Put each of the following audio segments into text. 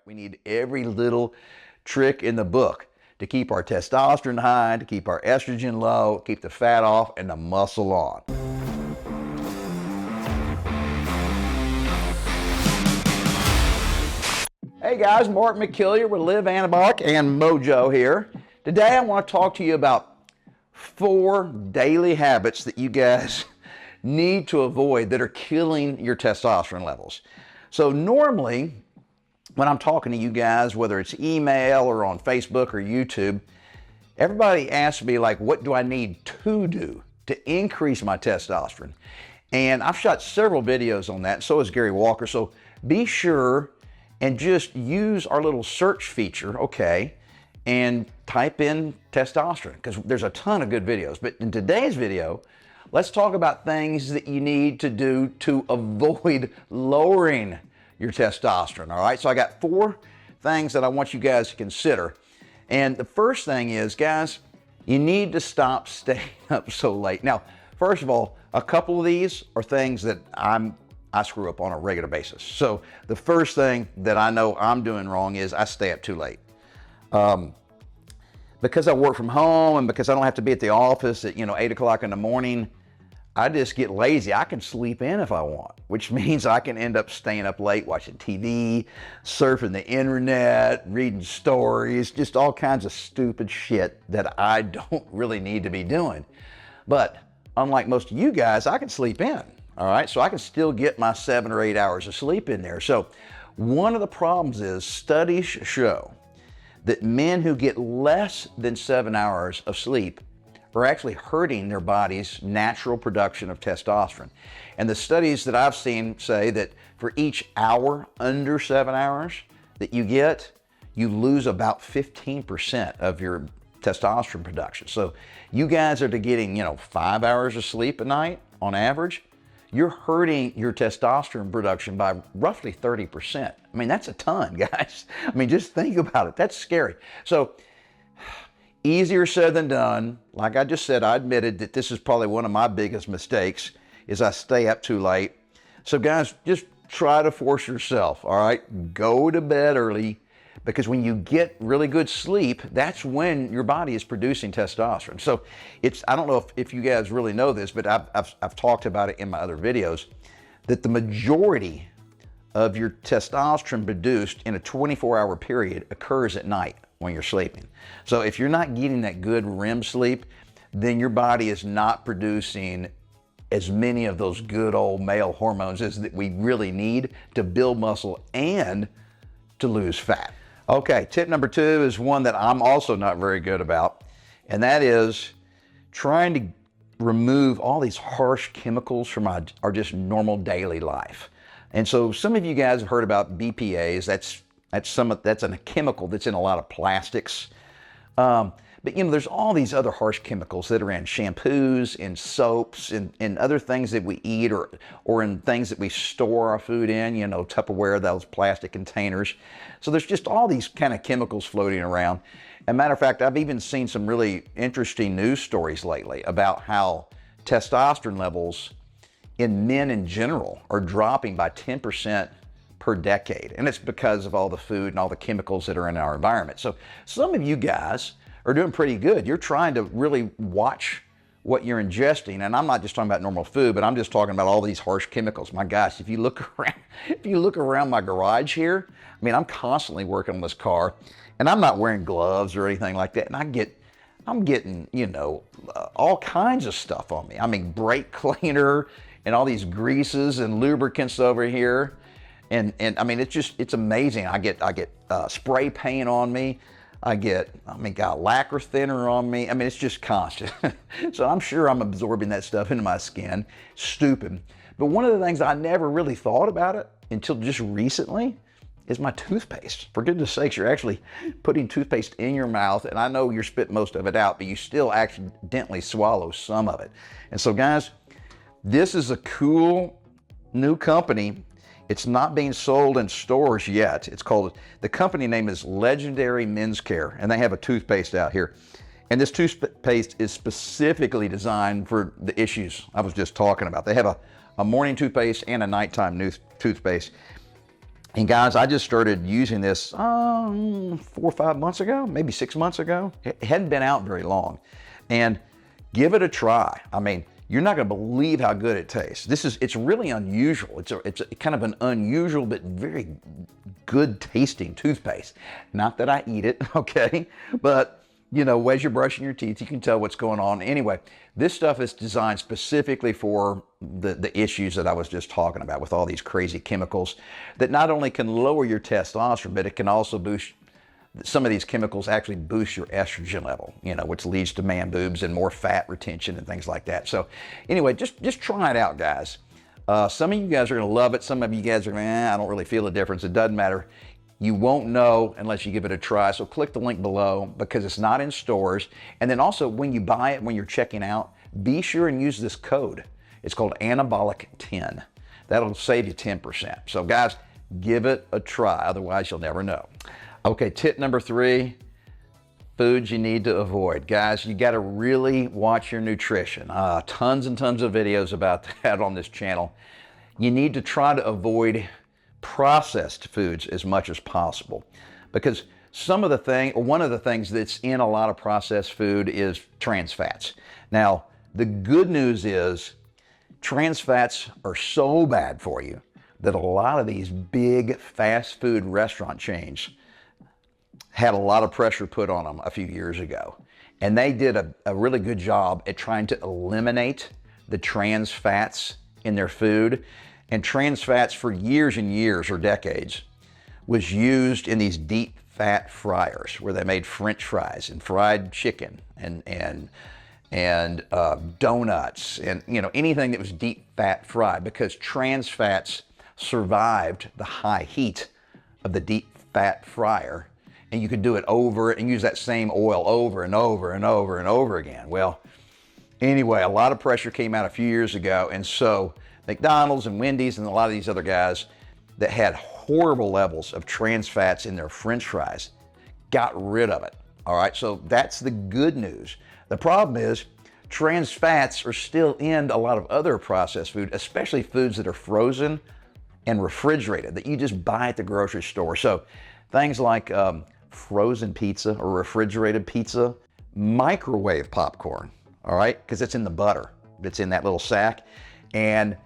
We need every little trick in the book to keep our testosterone high, to keep our estrogen low, keep the fat off, and the muscle on. Hey guys, Mark McKillier with Live Anabolic and Mojo here. Today I want to talk to you about 4 daily habits that you guys need to avoid that are killing your testosterone levels. So normally, when I'm talking to you guys, whether it's email or on Facebook or YouTube, everybody asks me like, what do I need to do to increase my testosterone? And I've shot several videos on that, and so has Gary Walker. So be sure and just use our little search feature, okay, and type in testosterone, because there's a ton of good videos. But in today's video, let's talk about things that you need to do to avoid lowering your testosterone, all right? So I got 4 things that I want you guys to consider. And the first thing is, guys, you need to stop staying up so late. Now, first of all, a couple of these are things that I screw up on a regular basis. So the first thing that I know I'm doing wrong is I stay up too late. Because I work from home and because I don't have to be at the office at 8 o'clock in the morning, I just get lazy. I can sleep in if I want, which means I can end up staying up late watching TV, surfing the internet, reading stories, just all kinds of stupid shit that I don't really need to be doing. But unlike most of you guys, I can sleep in. All right, so I can still get my 7 or 8 hours of sleep in there. So one of the problems is studies show that men who get less than 7 hours of sleep are actually hurting their body's natural production of testosterone. And the studies that I've seen say that for each hour under 7 hours that you get, you lose about 15% of your testosterone production. So you guys are getting 5 hours of sleep a night on average, you're hurting your testosterone production by roughly 30%. I mean, that's a ton, guys. I mean, just think about it. That's scary. So easier said than done. Like I just said, I admitted that this is probably one of my biggest mistakes is I stay up too late. So guys, just try to force yourself, all right? Go to bed early, because when you get really good sleep, that's when your body is producing testosterone. So I don't know if you guys really know this, but I've talked about it in my other videos, that the majority of your testosterone produced in a 24-hour period occurs at night when you're sleeping. So if you're not getting that good REM sleep, then your body is not producing as many of those good old male hormones as that we really need to build muscle and to lose fat. Okay, tip number 2 is one that I'm also not very good about, and that is trying to remove all these harsh chemicals from our just normal daily life. And so some of you guys have heard about BPAs. That's a chemical that's in a lot of plastics. But there's all these other harsh chemicals that are in shampoos, in soaps, in other things that we eat or in things that we store our food in, Tupperware, those plastic containers. So there's just all these kind of chemicals floating around. As a matter of fact, I've even seen some really interesting news stories lately about how testosterone levels in men in general are dropping by 10% per decade. And it's because of all the food and all the chemicals that are in our environment. So some of you guys are doing pretty good. You're trying to really watch what you're ingesting. And I'm not just talking about normal food, but I'm just talking about all these harsh chemicals. My gosh, if you look around my garage here, I mean, I'm constantly working on this car and I'm not wearing gloves or anything like that. And I'm getting, all kinds of stuff on me. I mean, brake cleaner and all these greases and lubricants over here. And I mean, it's amazing. I get spray paint on me. Got lacquer thinner on me. I mean, it's just constant. So I'm sure I'm absorbing that stuff into my skin. Stupid. But one of the things I never really thought about it until just recently is my toothpaste. For goodness sakes, you're actually putting toothpaste in your mouth, and I know you're spitting most of it out, but you still accidentally swallow some of it. And so guys, this is a cool new company. It's not being sold in stores yet. The company name is Legendary Men's Care, and they have a toothpaste out here. And this toothpaste is specifically designed for the issues I was just talking about. They have a morning toothpaste and a nighttime toothpaste. And guys, I just started using this 4 or 5 months ago, maybe 6 months ago. It hadn't been out very long. And give it a try. I mean, you're not going to believe how good it tastes. It's really unusual. It's a kind of an unusual but very good tasting toothpaste. Not that I eat it, okay? But you know, as you're brushing your teeth, you can tell what's going on. Anyway, this stuff is designed specifically for the issues that I was just talking about with all these crazy chemicals that not only can lower your testosterone, but it can also boost, some of these chemicals actually boost your estrogen level, you know, which leads to man boobs and more fat retention and things like that. So anyway, just try it out, guys. Some of you guys are going to love it. Some of you guys are going, I don't really feel a difference. It doesn't matter. You won't know unless you give it a try. So click the link below because it's not in stores. And then also when you buy it, when you're checking out, be sure and use this code. It's called Anabolic 10. That'll save you 10%. So guys, give it a try. Otherwise, you'll never know. Okay, tip number 3, foods you need to avoid. Guys, you got to really watch your nutrition. Tons and tons of videos about that on this channel. You need to try to avoid processed foods as much as possible, because one of the things that's in a lot of processed food is trans fats. Now, the good news is trans fats are so bad for you that a lot of these big fast food restaurant chains had a lot of pressure put on them a few years ago. And they did a really good job at trying to eliminate the trans fats in their food. And trans fats for years and years or decades was used in these deep fat fryers where they made French fries and fried chicken and donuts and, you know, anything that was deep fat fried, because trans fats survived the high heat of the deep fat fryer, and you could do it over and use that same oil over and over and over and over again. Well, anyway, a lot of pressure came out a few years ago, and so McDonald's and Wendy's and a lot of these other guys that had horrible levels of trans fats in their French fries got rid of it. All right, so that's the good news. The problem is trans fats are still in a lot of other processed food, especially foods that are frozen and refrigerated that you just buy at the grocery store. So things like frozen pizza or refrigerated pizza, microwave popcorn, all right, because it's in the butter that's in that little sack. And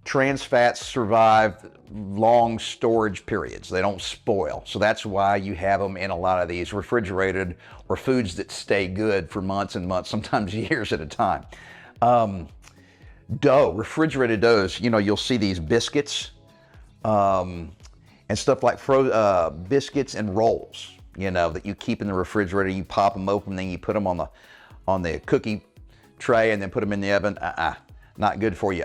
trans fats survive long storage periods. They don't spoil. So that's why you have them in a lot of these refrigerated or foods that stay good for months and months, sometimes years at a time. Dough, refrigerated doughs, you know, you'll see these biscuits and stuff like biscuits and rolls, you know, that you keep in the refrigerator. You pop them open, then you put them on the cookie tray and then put them in the oven. Not good for you.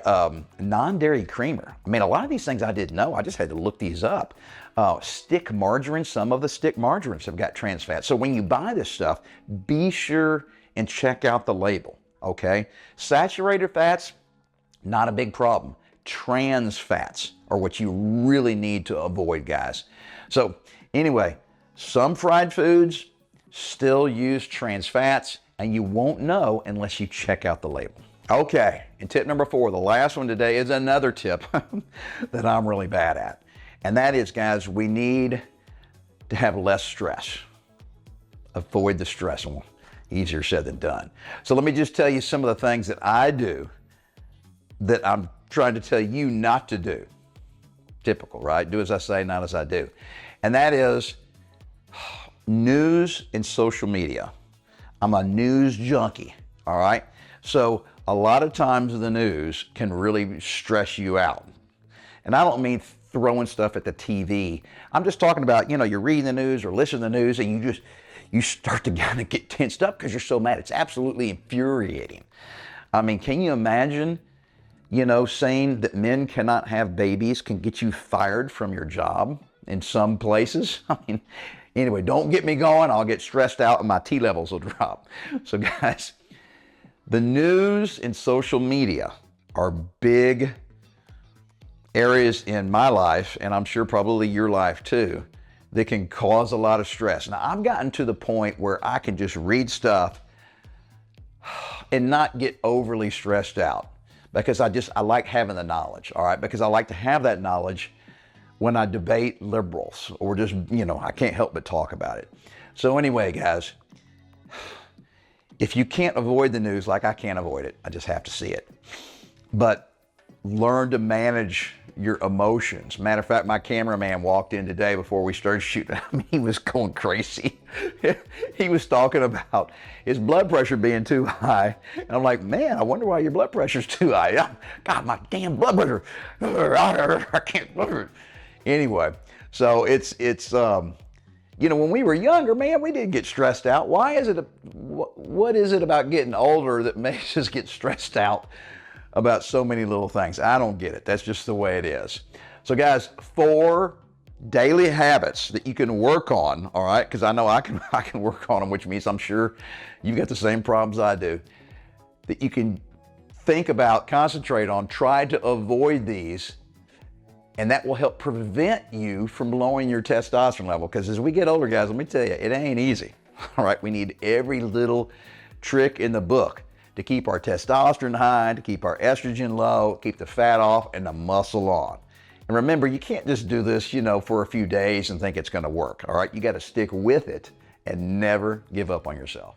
Non-dairy creamer. I mean, a lot of these things I didn't know. I just had to look these up. Stick margarine. Some of the stick margarines have got trans fats. So when you buy this stuff, be sure and check out the label, okay? Saturated fats, not a big problem. Trans fats are what you really need to avoid, guys. So anyway, some fried foods still use trans fats, and you won't know unless you check out the label. Okay, and tip number 4, the last one today, is another tip that I'm really bad at. And that is, guys, we need to have less stress. Avoid the stress. Well, easier said than done. So let me just tell you some of the things that I do that I'm trying to tell you not to do. Typical, right? Do as I say, not as I do. And that is news and social media. I'm a news junkie, all right? So a lot of times the news can really stress you out. And I don't mean throwing stuff at the TV. I'm just talking about, you know, you're reading the news or listening to the news and you start to kind of get tensed up because you're so mad. It's absolutely infuriating. I mean, can you imagine, you know, saying that men cannot have babies can get you fired from your job in some places? I mean, anyway, don't get me going. I'll get stressed out and my T levels will drop. So guys, the news and social media are big areas in my life, and I'm sure probably your life too, that can cause a lot of stress. Now, I've gotten to the point where I can just read stuff and not get overly stressed out because I like having the knowledge, all right? Because I like to have that knowledge when I debate liberals or just, I can't help but talk about it. So anyway, guys, if you can't avoid the news like I can't avoid it, I just have to see it. But learn to manage your emotions. Matter of fact, my cameraman walked in today before we started shooting. I mean, he was going crazy. He was talking about his blood pressure being too high. And I'm like, man, I wonder why your blood pressure's too high. God, my damn blood pressure. I can't. Anyway, so it's when we were younger, man, we didn't get stressed out. Why is it, what is it about getting older that makes us get stressed out about so many little things? I don't get it. That's just the way it is. So guys, 4 daily habits that you can work on, all right? Because I know I can work on them, which means I'm sure you've got the same problems I do, that you can think about, concentrate on, try to avoid these, and that will help prevent you from lowering your testosterone level. Because as we get older, guys, let me tell you, it ain't easy. All right, we need every little trick in the book to keep our testosterone high, to keep our estrogen low, keep the fat off and the muscle on. And remember, you can't just do this, for a few days and think it's going to work. All right, you got to stick with it and never give up on yourself.